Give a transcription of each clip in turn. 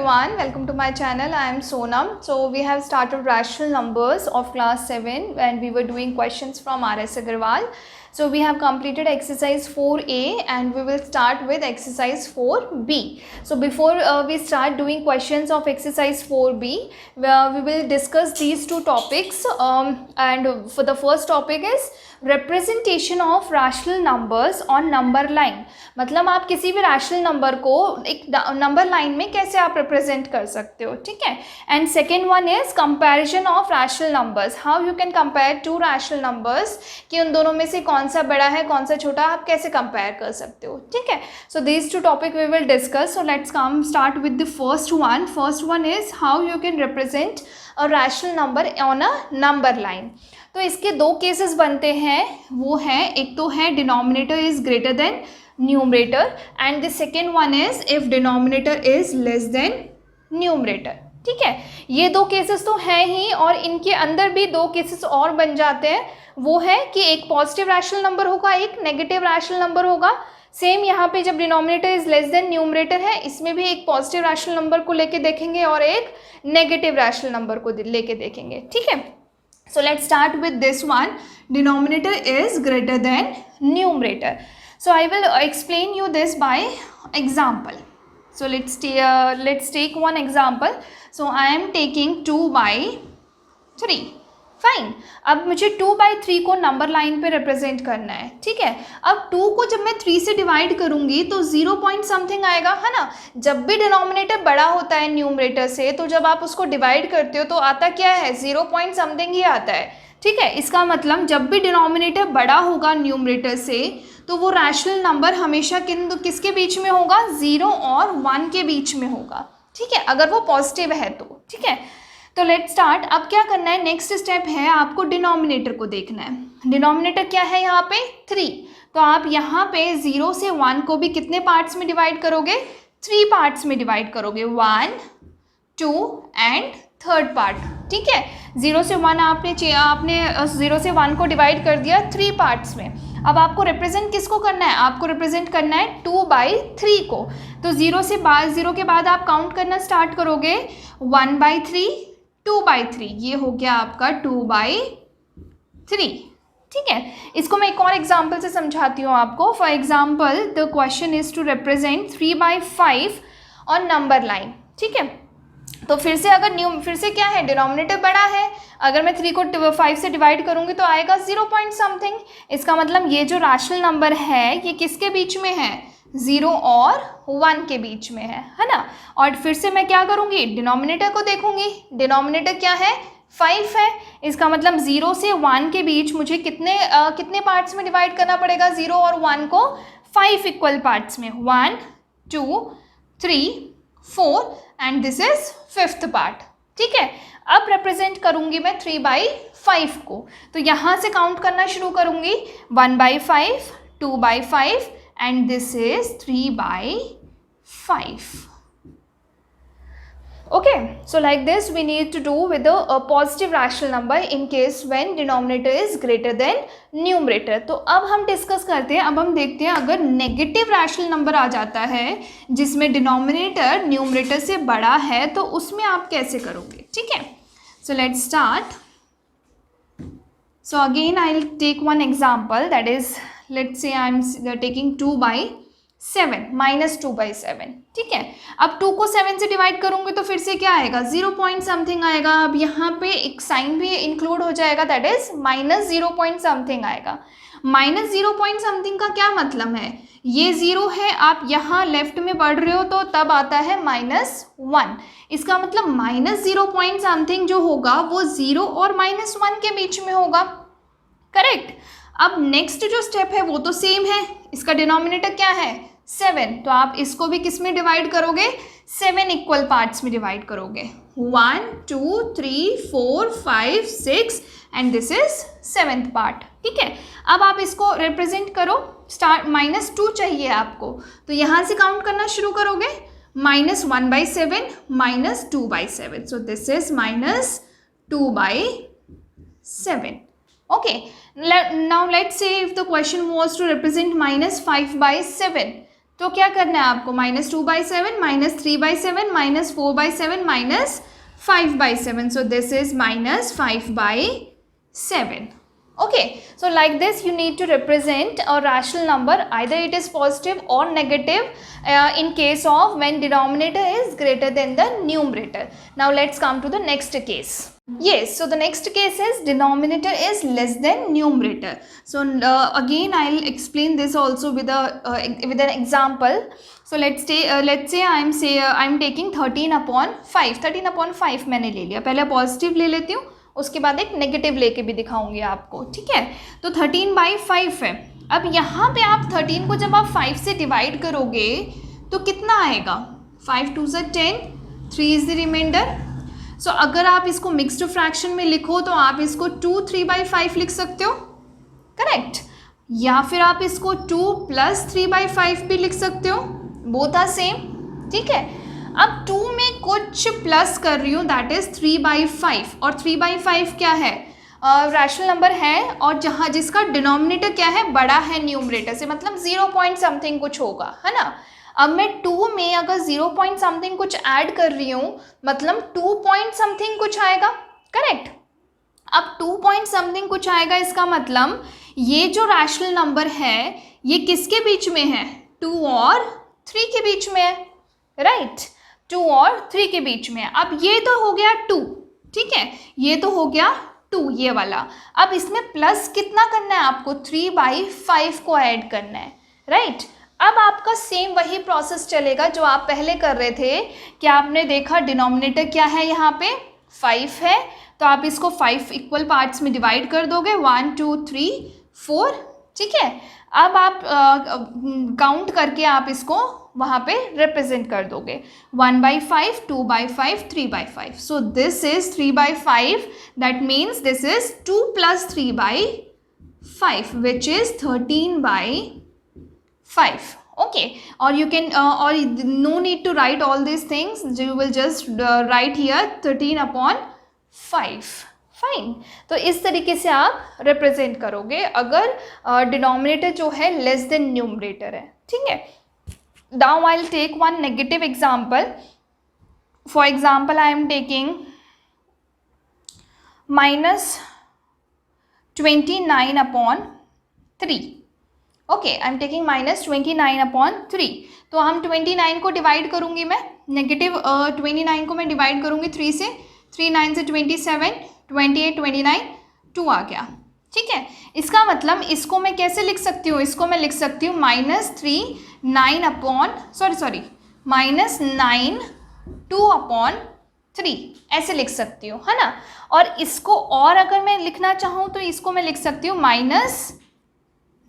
everyone, welcome to my channel. I am Sonam. So we have started rational numbers of class 7 and we were doing questions from R.S. Agarwal. So we have completed exercise 4A and we will start with exercise 4B. So before we start doing questions of exercise 4B, we will discuss these two topics and for the first topic is representation of rational numbers on number line. मतलब आप किसी भी rational number को एक number line में कैसे आप represent कर सकते हो, ठीक है. And second one is comparison of rational numbers. How you can compare two rational numbers कि उन दोनों में से कौन सा बड़ा है कौन सा छोटा, आप कैसे compare कर सकते हो, ठीक है. So these two topic we will discuss. So let's start with the first one. First one is how you can represent a rational number on a number line. तो इसके दो केसेस बनते हैं, वो है एक तो है denominator is greater then numerator and the second one is if denominator is less than numerator, ठीक है. ये दो केसेस तो हैं ही और इनके अंदर भी दो केसेस और बन जाते हैं. वो है कि एक पॉजिटिव रैशनल नंबर होगा, एक नेगेटिव रैशनल नंबर होगा. सेम यहाँ पे जब denominator is less than numerator है, इसमें भी एक पॉजिटिव रैशनल नंबर को लेके देखेंगे और एक नेगेटिव रैशनल नंबर को लेके देखेंगे, ठीक है. So let's start with this one. Denominator is greater than numerator. So I will explain you this by example. So let's take one example. So I am taking 2/3. Fine. अब मुझे 2/3 को number line पे represent करना है, ठीक है. अब 2 को जब मैं 3 से डिवाइड करूंगी तो 0 पॉइंट समथिंग आएगा, है ना. जब भी डिनोमिनेटर बड़ा होता है न्यूमरेटर से तो जब आप उसको डिवाइड करते हो तो आता क्या है, 0 पॉइंट समथिंग ही आता है, ठीक है. इसका मतलब जब भी डिनोमिनेटर बड़ा होगा न्यूमरेटर से तो वो रैशनल नंबर हमेशा किसके बीच में होगा, 0 और 1 के बीच में होगा, ठीक है, अगर वो पॉजिटिव है तो, ठीक है. तो लेट्स स्टार्ट. अब क्या करना है, नेक्स्ट स्टेप है आपको डिनोमिनेटर को देखना है. डिनोमिनेटर क्या है यहाँ पे, 3. तो आप यहाँ पे 0 से 1 को भी कितने पार्ट्स में डिवाइड करोगे, 3 पार्ट्स में डिवाइड करोगे, 1, 2 एंड थर्ड पार्ट, ठीक है. 0 से 1 आपने 0 से 1 को डिवाइड कर दिया 3 पार्ट्स में. अब आपको रिप्रेजेंट किसको करना है, आपको रिप्रेजेंट करना है 2/3 को. तो 0 के बाद आप काउंट करना स्टार्ट करोगे, 1/3, 2/3, ये हो गया आपका 2/3, ठीक है. इसको मैं एक और एग्जांपल से समझाती हूँ आपको. For example the question is to represent 3/5 on number line, ठीक है. तो फिर से क्या है, डिनोमिनेटर बड़ा है. अगर मैं 3 को 5 से डिवाइड करूँगी तो आएगा 0 पॉइंट समथिंग. इसका मतलब ये जो रैशनल नंबर है ये किसके बीच में है, 0 और 1 के बीच में है ना. और फिर से मैं क्या करूँगी, डिनोमिनेटर को देखूँगी. डिनोमिनेटर क्या है, 5 है. इसका मतलब 0 से 1 के बीच मुझे कितने पार्ट्स में डिवाइड करना पड़ेगा, 0 और 1 को 5 इक्वल पार्ट्स में, 1, 2, 3, 4 and this is 5th part, ठीक है. अब रिप्रेजेंट करूँगी मैं 3/5 को. तो यहाँ से काउंट करना शुरू करूँगी, 1/5, 2/5 and this is 3/5. Okay, so like this we need to do with a positive rational number in case when denominator is greater than numerator. तो अब हम डिस्कस करते हैं, अब हम देखते हैं अगर नेगेटिव रैशनल नंबर आ जाता है जिसमें डिनोमिनेटर न्यूमरेटर से बड़ा है तो उसमें आप कैसे करोगे, ठीक है. So let's start. So again I'll take one example, that is let's say I'm taking 2/7 -2/7, ठीक है. अब 2 को 7 से डिवाइड करूँगी तो फिर से क्या आएगा, 0 पॉइंट समथिंग आएगा. अब यहाँ पे एक साइन भी इंक्लूड हो जाएगा, दैट इज -0 पॉइंट समथिंग आएगा. -0 पॉइंट समथिंग का क्या मतलब है, ये 0 है, आप यहाँ लेफ्ट में बढ़ रहे हो तो तब आता है -1. इसका मतलब -0 पॉइंट समथिंग जो होगा वो 0 और -1 के बीच में होगा, करेक्ट. अब नेक्स्ट जो स्टेप है वो तो सेम है. इसका डिनोमिनेटर क्या है, 7. तो आप इसको भी किस में डिवाइड करोगे, 7 इक्वल पार्ट्स में डिवाइड करोगे, 1, 2, 3, 4, 5, 6 and this is 7th part, ठीक है. अब आप इसको रिप्रेजेंट करो, स्टार्ट -2 चाहिए आपको, तो यहाँ से काउंट करना शुरू करोगे, -1/7 -2/7. So this is -2/7. Okay, now let's say if the question was to represent -5/7, तो क्या करना है आपको, -2/7, -3/7, -4/7, -5/7. So this is -5/7. Okay, so like this you need to represent a rational number, either it is positive or negative in case of when denominator is greater than the numerator. Now let's come to the next case. Yes, so the next case is denominator is less than numerator. So again I'll explain this also with an example. So let's say I'm taking 13/5. 13/5 मैंने ले लिया, पहले positive ले लेती हूँ, उसके बाद एक नेगेटिव लेके भी दिखाऊंगी आपको, ठीक है। तो 13/5 है। अब यहाँ पे आप 13 को जब आप 5 से डिवाइड करोगे तो कितना आएगा, 5 2 ज़ा 10, 3 इज द रिमाइंडर। सो अगर आप इसको मिक्स्ड फ्रैक्शन में लिखो तो आप इसको 2 3/5 लिख सकते हो, करेक्ट, या फिर आप इसको 2 + 3/5 भी लिख सकते हो, बोथ आर सेम, ठीक है। अब 2 में कुछ प्लस कर रही हूँ, दैट इज 3/5, और 3/5 क्या है, रैशनल नंबर है, और जहाँ जिसका डिनोमिनेटर क्या है, बड़ा है न्यूमरेटर से, मतलब 0 पॉइंट समथिंग कुछ होगा, है ना। अब मैं 2 में अगर 0 पॉइंट समथिंग कुछ ऐड कर रही हूँ, मतलब 2 पॉइंट समथिंग कुछ आएगा, करेक्ट। अब 2 पॉइंट समथिंग कुछ आएगा, इसका मतलब ये जो रैशनल नंबर है ये किसके बीच में है, 2 और 3 के बीच में है, राइट, 2 और 3 के बीच में है। अब ये तो हो गया 2, ठीक है, ये तो हो गया 2 ये वाला। अब इसमें प्लस कितना करना है आपको, 3/5 को ऐड करना है, राइट। अब आपका सेम वही प्रोसेस चलेगा जो आप पहले कर रहे थे, कि आपने देखा डिनोमिनेटर क्या है, यहाँ पे 5 है, तो आप इसको 5 इक्वल पार्ट्स में डिवाइड कर दोगे, 1 2 3 4, ठीक है। अब आप काउंट करके आप इसको वहाँ पे रिप्रेजेंट कर दोगे, 1/5, 2/5, 3/5. So this is 3/5, that means this is 2 + 3/5 which is 13/5. Okay, or you can or no need to write all these things, you will just write here 13/5. Fine, तो इस तरीके से आप रिप्रेजेंट करोगे अगर डिनोमिनेटर जो है लेस देन न्यूमरेटर है, ठीक है। Now I will take one negative example. For example I am taking -29/3. Okay, I am taking -29/3. तो हम 29 को डिवाइड करूँगी मैं, नेगेटिव 29 को मैं डिवाइड करूँगी 3 से, 3 9 से 27, 28 29 2 आ गया, ठीक है। इसका मतलब इसको मैं कैसे लिख सकती हूँ, इसको मैं लिख सकती हूँ -9 2/3 ऐसे लिख सकती हूँ, है ना। और इसको और अगर मैं लिखना चाहूँ तो इसको मैं लिख सकती हूँ -9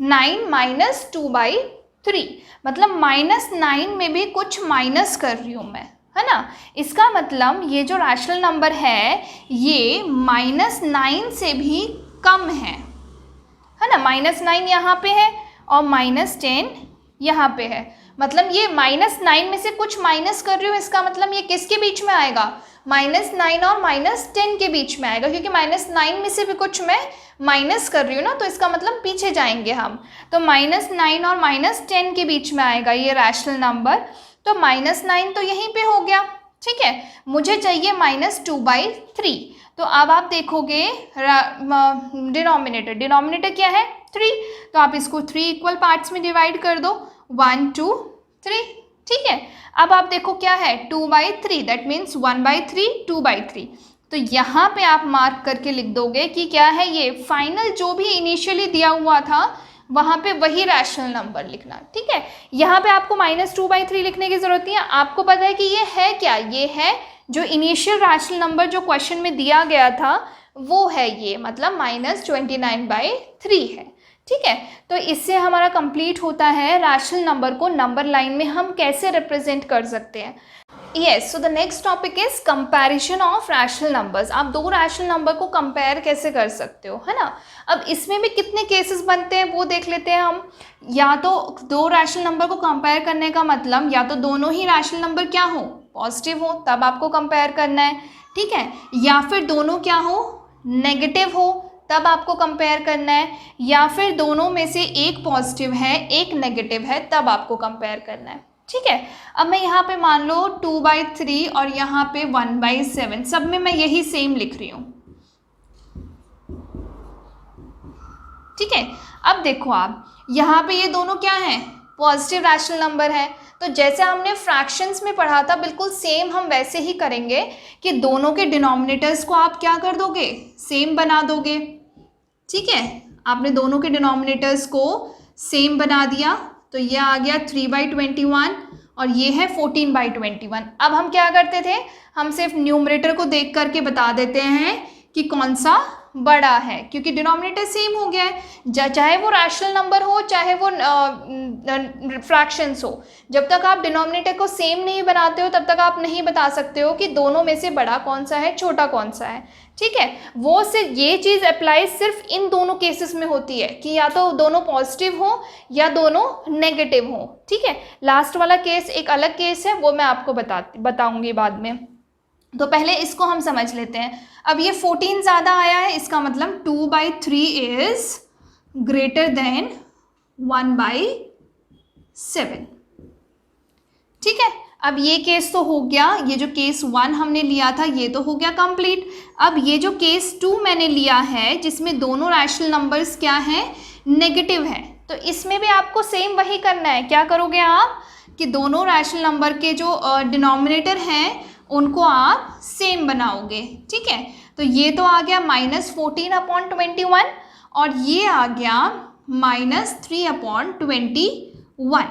- 2/3, मतलब -9 में भी कुछ माइनस कर रही हूँ मैं, है ना। इसका मतलब ये जो रैशनल नंबर है ये -9 से भी कम है ना। -9 यहाँ पे है और -10 यहाँ पे है, मतलब ये -9 में से कुछ माइनस कर रही हूँ, इसका मतलब ये किसके बीच में आएगा, -9 और -10 के बीच में आएगा, क्योंकि -9 में से भी कुछ मैं माइनस कर रही हूँ ना, तो इसका मतलब पीछे जाएंगे हम, तो -9 और -10 के बीच में आएगा ये रैशनल नंबर। तो -9 तो यहीं पे हो गया, ठीक है। मुझे चाहिए -2/3. तो अब आप देखोगे डिनोमिनेटर क्या है 3, तो आप इसको 3 इक्वल पार्ट्स में डिवाइड कर दो, 1 2 3, ठीक है। अब आप देखो क्या है 2/3, दैट मीन्स 1/3 2/3. तो यहाँ पे आप मार्क करके लिख दोगे कि क्या है ये, फाइनल जो भी इनिशियली दिया हुआ था वहाँ पे वही रैशनल नंबर लिखना, ठीक है। यहाँ पे आपको -2/3 लिखने की ज़रूरत नहीं है, आपको पता है कि ये है क्या, ये है जो इनिशियल रैशनल नंबर जो क्वेश्चन में दिया गया था वो है ये, मतलब -29/3 है, ठीक है। तो इससे हमारा कंप्लीट होता है रैशनल नंबर को नंबर लाइन में हम कैसे रिप्रेजेंट कर सकते हैं। Yes, so the next topic is comparison of rational numbers. आप दो रैशनल नंबर को कंपेयर कैसे कर सकते हो, है ना। अब इसमें भी कितने केसेस बनते हैं वो देख लेते हैं हम. या तो दो रैशनल नंबर को कंपेयर करने का मतलब या तो दोनों ही रैशनल नंबर क्या हो, पॉजिटिव हो, तब आपको कंपेयर करना है, ठीक है, या फिर दोनों क्या हो, नेगेटिव हो, तब आपको कंपेयर करना है, या फिर दोनों में से एक पॉजिटिव है एक नेगेटिव है तब आपको कंपेयर करना है। ठीक है, अब मैं यहाँ पे मान लो 2/3 और यहाँ पे 1/7, सब में मैं यही सेम लिख रही हूँ। ठीक है, अब देखो आप यहाँ पे ये दोनों क्या हैं, पॉजिटिव रैशनल नंबर है। तो जैसे हमने फ्रैक्शंस में पढ़ा था बिल्कुल सेम हम वैसे ही करेंगे कि दोनों के डिनोमिनेटर्स को आप क्या कर दोगे, सेम बना दोगे। ठीक है, आपने दोनों के डिनोमिनेटर्स को सेम बना दिया, तो ये आ गया 3/21 और ये है 14/21। अब हम क्या करते थे, हम सिर्फ न्यूमरेटर को देख करके बता देते हैं कि कौन सा बड़ा है, क्योंकि डिनोमिनेटर सेम हो गया है, चाहे वो रैशनल नंबर हो चाहे वो फ्रैक्शंस हो। जब तक आप डिनोमिनेटर को सेम नहीं बनाते हो तब तक आप नहीं बता सकते हो कि दोनों में से बड़ा कौन सा है छोटा कौन सा है। ठीक है, वो सिर्फ ये चीज़ अप्लाई सिर्फ इन दोनों केसेस में होती है कि या तो दोनों पॉजिटिव हो या दोनों नेगेटिव हो। ठीक है, लास्ट वाला केस एक अलग केस है, वो मैं आपको बताऊंगी बाद में। तो पहले इसको हम समझ लेते हैं। अब ये 14 ज़्यादा आया है, इसका मतलब 2/3 इज ग्रेटर देन 1/7। ठीक है, अब ये केस तो हो गया, ये जो केस 1 हमने लिया था ये तो हो गया कंप्लीट। अब ये जो केस 2 मैंने लिया है जिसमें दोनों रैशनल नंबर्स क्या हैं, नेगेटिव है, तो इसमें भी आपको सेम वही करना है। क्या करोगे आप कि दोनों रैशनल नंबर के जो डिनोमिनेटर हैं उनको आप सेम बनाओगे। ठीक है, तो ये तो आ गया -14/21 और ये आ गया -3/21।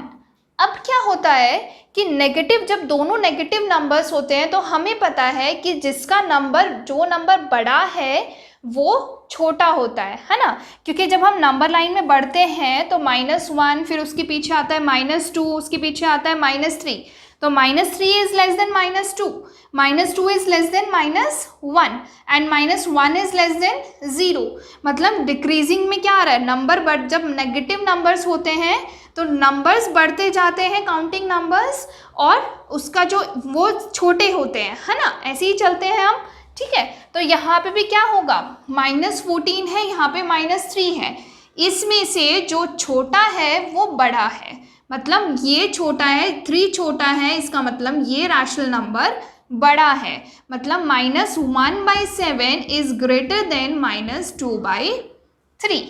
अब क्या होता है कि नेगेटिव, जब दोनों नेगेटिव नंबर्स होते हैं तो हमें पता है कि जिसका नंबर, जो नंबर बड़ा है वो छोटा होता है ना, क्योंकि जब हम नंबर लाइन में बढ़ते हैं तो -1, फिर उसके पीछे आता है -2, उसके पीछे आता है -3, तो -3 is less than -2, -2 is less than -1 and -1 is less than 0। मतलब डिक्रीजिंग में क्या आ रहा है, नंबर बढ़, जब नेगेटिव नंबर्स होते हैं तो नंबर्स बढ़ते जाते हैं, काउंटिंग नंबर्स, और उसका जो वो छोटे होते हैं, है ना, ऐसे ही चलते हैं हम। ठीक है, तो यहाँ पे भी क्या होगा, -14 है, यहाँ पे -3 है, इसमें से जो छोटा है वो बड़ा है, मतलब ये छोटा है, 3 छोटा है, इसका मतलब ये रैशनल नंबर बड़ा है, मतलब -1/7 is greater than -2/3।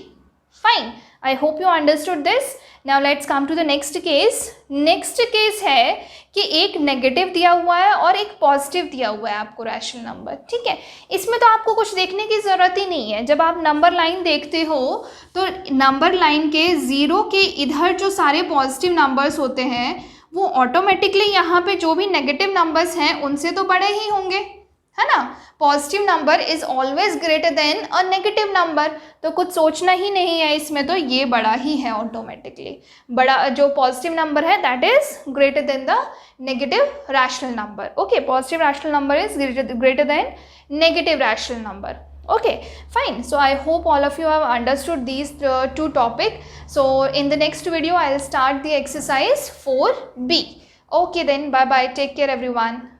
Fine, I hope you understood this. Now let's come to the next case. Next case है कि एक नेगेटिव दिया हुआ है और एक पॉजिटिव दिया हुआ है आपको रैशनल नंबर। ठीक है, इसमें तो आपको कुछ देखने की ज़रूरत ही नहीं है। जब आप नंबर लाइन देखते हो तो नंबर लाइन के 0 के इधर जो सारे पॉजिटिव नंबर्स होते हैं वो ऑटोमेटिकली यहाँ पे जो भी नेगेटिव नंबर्स हैं उनसे तो बड़े ही होंगे, है ना। Positive number is always greater than a negative number, तो कुछ सोचना ही नहीं है इसमें, तो ये बड़ा ही है ऑटोमेटिकली। बड़ा जो पॉजिटिव नंबर है that is greater then the negative rational number. Okay, positive rational number is greater than negative rational number. Okay, fine. So I hope all of you have understood these two topics. So in the next video I'll start the exercise 4B. Okay then, bye bye, take care everyone.